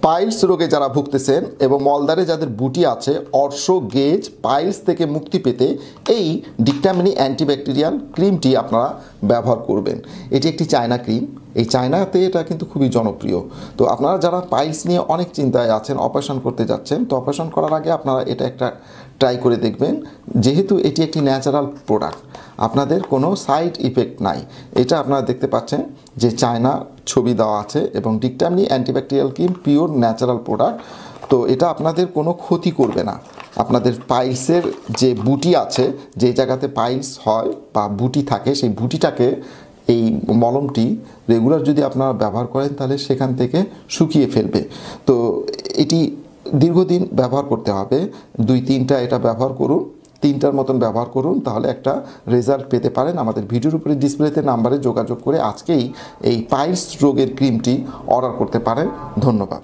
Piles রোগে যারা ভুগতেছেন এবং মলদ্বারে যাদের বুটি আছে, অর্শ, গেজ, পাইলস থেকে মুক্তি পেতে এই ডিক্টামিনি অ্যান্টিব্যাকটেরিয়াল ক্রিমটি আপনারা ব্যবহার করবেন। এটি একটি চায়না ক্রিম। এই চায়নাতে এটা কিন্তু খুবই জনপ্রিয়। তো আপনারা যারা পাইলস নিয়ে অনেক চিন্তায় আছেন, অপারেশন করতে যাচ্ছেন, তো অপারেশন করার আগে আপনারা এটা একটা ট্রাই করে দেখবেন। যেহেতু এটি একটি ন্যাচারাল প্রোডাক্ট, আপনাদের কোনো সাইড ইফেক্ট নাই। এটা আপনারা দেখতে পাচ্ছেন যে চায়না ছবি দেওয়া আছে এবং ডিক্টামিনি antibacterial cream pure natural product. তো এটা আপনাদের কোনো ক্ষতি করবে না। আপনাদের পাইলসের যে বুটি আছে, যে জায়গাতে পাইলস হয় বা বুটি থাকে, সেই বুটিটাকে এই মলমটি রেগুলার যদি আপনারা ব্যবহার করেন তাহলে সেখান থেকে শুকিয়ে ফেলবে। তো এটি দীর্ঘদিন ব্যবহার করতে হবে। 2-3টা এটা ব্যবহার করুন, 3টার মতন ব্যবহার করুন, তাহলে একটা রেজাল্ট পেতে পারেন। আমাদের ভিডিওর উপরে ডিসপ্লেতে নাম্বারে যোগাযোগ করে আজকেই এই পাইলস রোগের ক্রিমটি অর্ডার করতে পারেন। ধন্যবাদ।